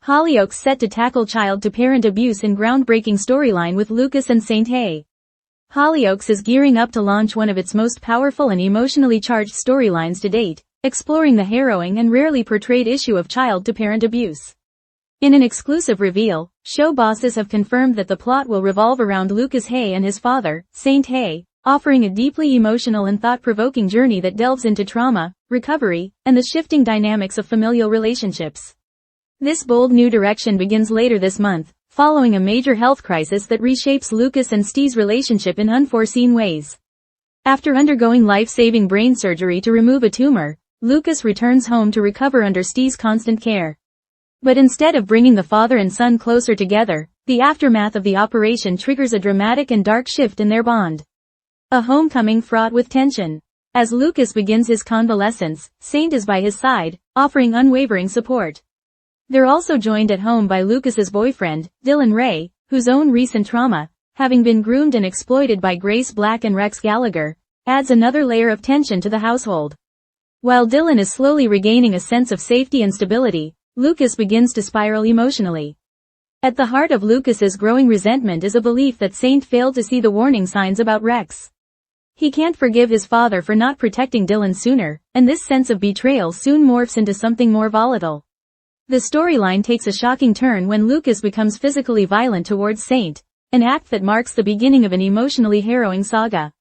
Hollyoaks set to tackle child-to-parent abuse in groundbreaking storyline with Lucas and Saint Hay. Hollyoaks is gearing up to launch one of its most powerful and emotionally charged storylines to date, exploring the harrowing and rarely portrayed issue of child-to-parent abuse. In an exclusive reveal, show bosses have confirmed that the plot will revolve around Lucas Hay and his father, Saint Hay, offering a deeply emotional and thought-provoking journey that delves into trauma, recovery, and the shifting dynamics of familial relationships. This bold new direction begins later this month, following a major health crisis that reshapes Lucas and Steve's relationship in unforeseen ways. After undergoing life-saving brain surgery to remove a tumor, Lucas returns home to recover under Steve's constant care. But instead of bringing the father and son closer together, the aftermath of the operation triggers a dramatic and dark shift in their bond. A homecoming fraught with tension. As Lucas begins his convalescence, Saint is by his side, offering unwavering support. They're also joined at home by Lucas's boyfriend, Dylan Ray, whose own recent trauma, having been groomed and exploited by Grace Black and Rex Gallagher, adds another layer of tension to the household. While Dylan is slowly regaining a sense of safety and stability, Lucas begins to spiral emotionally. At the heart of Lucas's growing resentment is a belief that Saint failed to see the warning signs about Rex. He can't forgive his father for not protecting Dylan sooner, and this sense of betrayal soon morphs into something more volatile. The storyline takes a shocking turn when Lucas becomes physically violent towards Saint, an act that marks the beginning of an emotionally harrowing saga.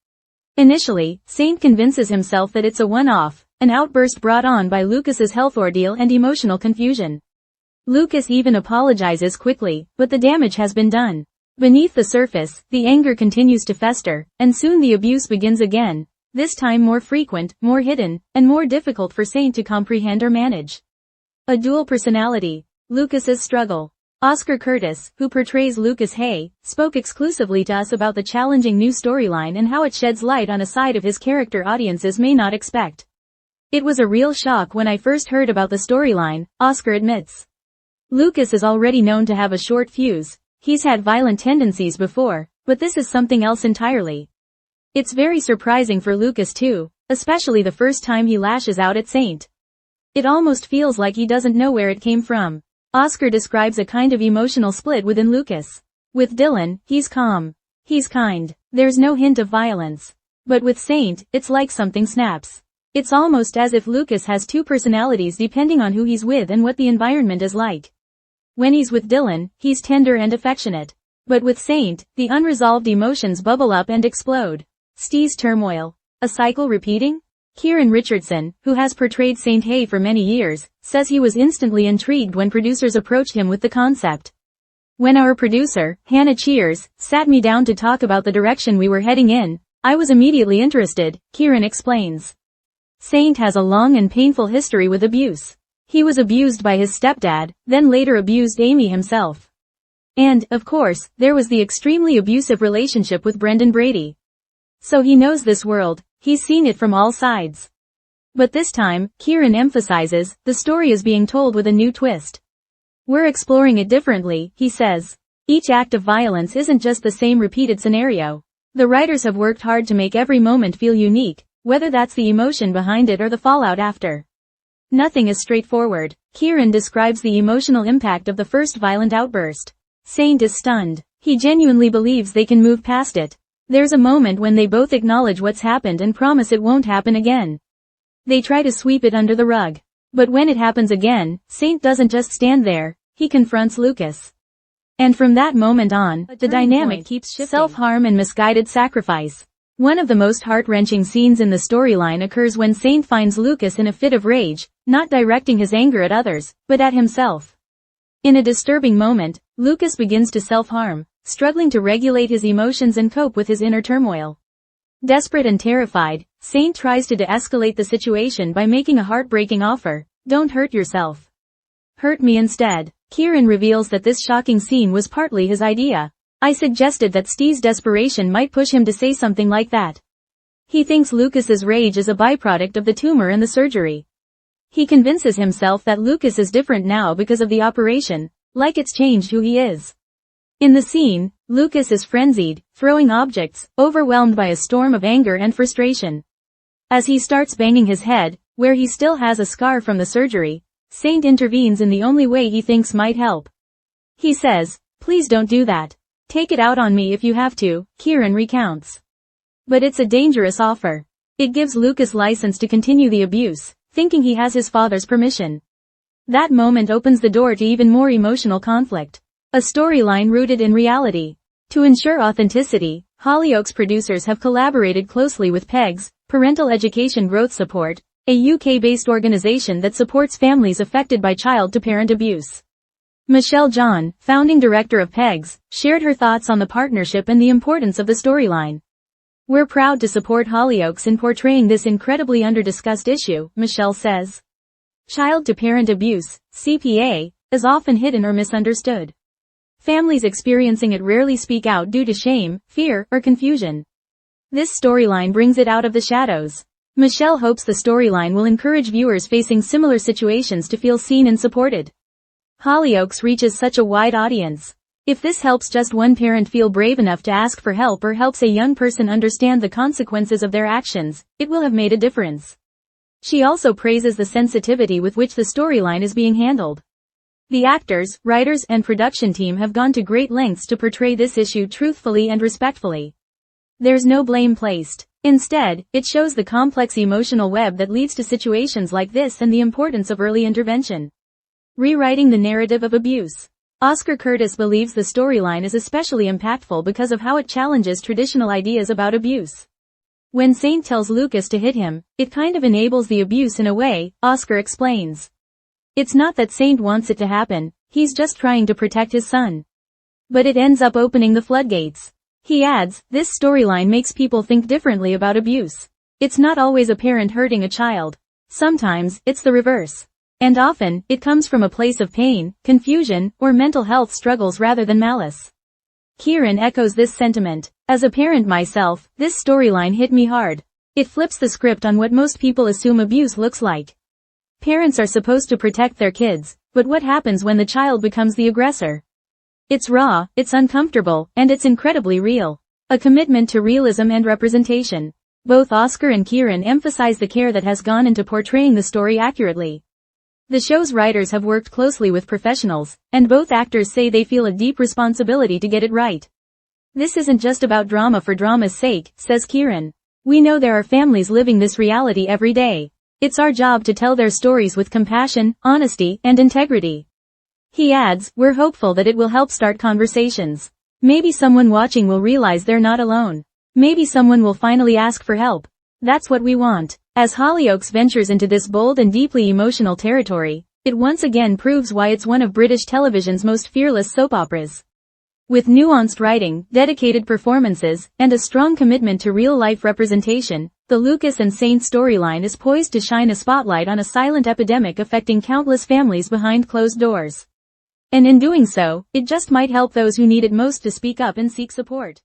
Initially, Saint convinces himself that it's a one-off, an outburst brought on by Lucas's health ordeal and emotional confusion. Lucas even apologizes quickly, but the damage has been done. Beneath the surface, the anger continues to fester, and soon the abuse begins again, this time more frequent, more hidden, and more difficult for Saint to comprehend or manage. A dual personality. Lucas's struggle. Oscar Curtis, who portrays Lucas Hay, spoke exclusively to us about the challenging new storyline and how it sheds light on a side of his character audiences may not expect. It was a real shock when I first heard about the storyline, Oscar admits. Lucas is already known to have a short fuse. He's had violent tendencies before, but this is something else entirely. It's very surprising for Lucas too, especially the first time he lashes out at Saint. It almost feels like he doesn't know where it came from. Oscar describes a kind of emotional split within Lucas. With Dylan, he's calm. He's kind. There's no hint of violence. But with Saint, it's like something snaps. It's almost as if Lucas has two personalities depending on who he's with and what the environment is like. When he's with Dylan, he's tender and affectionate. But with Saint, the unresolved emotions bubble up and explode. Steve's turmoil. A cycle repeating? Kieran Richardson, who has portrayed Saint Hay for many years, says he was instantly intrigued when producers approached him with the concept. When our producer, Hannah Cheers, sat me down to talk about the direction we were heading in, I was immediately interested, Kieran explains. Saint has a long and painful history with abuse. He was abused by his stepdad, then later abused Amy himself. And, of course, there was the extremely abusive relationship with Brendan Brady. So he knows this world. He's seen it from all sides. But this time, Kieran emphasizes, the story is being told with a new twist. We're exploring it differently, he says. Each act of violence isn't just the same repeated scenario. The writers have worked hard to make every moment feel unique, whether that's the emotion behind it or the fallout after. Nothing is straightforward. Kieran describes the emotional impact of the first violent outburst. Saint is stunned. He genuinely believes they can move past it. There's a moment when they both acknowledge what's happened and promise it won't happen again. They try to sweep it under the rug. But when it happens again, Saint doesn't just stand there, he confronts Lucas. And from that moment on, the dynamic keeps shifting. Self-harm and misguided sacrifice. One of the most heart-wrenching scenes in the storyline occurs when Saint finds Lucas in a fit of rage, not directing his anger at others, but at himself. In a disturbing moment, Lucas begins to self-harm, struggling to regulate his emotions and cope with his inner turmoil. Desperate and terrified, Saint tries to de-escalate the situation by making a heartbreaking offer. Don't hurt yourself. Hurt me instead. Kieran reveals that this shocking scene was partly his idea. I suggested that Steve's desperation might push him to say something like that. He thinks Lucas's rage is a byproduct of the tumor and the surgery. He convinces himself that Lucas is different now because of the operation, like it's changed who he is. In the scene, Lucas is frenzied, throwing objects, overwhelmed by a storm of anger and frustration. As he starts banging his head, where he still has a scar from the surgery, Saint intervenes in the only way he thinks might help. He says, "Please don't do that. Take it out on me if you have to," Kieran recounts. But it's a dangerous offer. It gives Lucas license to continue the abuse, thinking he has his father's permission. That moment opens the door to even more emotional conflict. A storyline rooted in reality. To ensure authenticity, Hollyoaks producers have collaborated closely with PEGS, Parental Education Growth Support, a UK-based organization that supports families affected by child-to-parent abuse. Michelle John, founding director of PEGS, shared her thoughts on the partnership and the importance of the storyline. "We're proud to support Hollyoaks in portraying this incredibly under-discussed issue," Michelle says. Child-to-parent abuse, CPA, is often hidden or misunderstood. Families experiencing it rarely speak out due to shame, fear, or confusion. This storyline brings it out of the shadows. Michelle hopes the storyline will encourage viewers facing similar situations to feel seen and supported. Hollyoaks reaches such a wide audience. If this helps just one parent feel brave enough to ask for help or helps a young person understand the consequences of their actions, it will have made a difference. She also praises the sensitivity with which the storyline is being handled. The actors, writers, and production team have gone to great lengths to portray this issue truthfully and respectfully. There's no blame placed. Instead, it shows the complex emotional web that leads to situations like this and the importance of early intervention. Rewriting the narrative of abuse. Oscar Curtis believes the storyline is especially impactful because of how it challenges traditional ideas about abuse. When Saint tells Lucas to hit him, it kind of enables the abuse in a way, Oscar explains. It's not that Saint wants it to happen, he's just trying to protect his son. But it ends up opening the floodgates. He adds, this storyline makes people think differently about abuse. It's not always a parent hurting a child. Sometimes, it's the reverse. And often, it comes from a place of pain, confusion, or mental health struggles rather than malice. Kieran echoes this sentiment. As a parent myself, this storyline hit me hard. It flips the script on what most people assume abuse looks like. Parents are supposed to protect their kids, but what happens when the child becomes the aggressor? It's raw, it's uncomfortable, and it's incredibly real. A commitment to realism and representation. Both Oscar and Kieran emphasize the care that has gone into portraying the story accurately. The show's writers have worked closely with professionals, and both actors say they feel a deep responsibility to get it right. This isn't just about drama for drama's sake, says Kieran. We know there are families living this reality every day. It's our job to tell their stories with compassion, honesty, and integrity. He adds, we're hopeful that it will help start conversations. Maybe someone watching will realize they're not alone. Maybe someone will finally ask for help. That's what we want. As Hollyoaks ventures into this bold and deeply emotional territory, it once again proves why it's one of British television's most fearless soap operas. With nuanced writing, dedicated performances, and a strong commitment to real-life representation, the Lucas and Saint storyline is poised to shine a spotlight on a silent epidemic affecting countless families behind closed doors. And in doing so, it just might help those who need it most to speak up and seek support.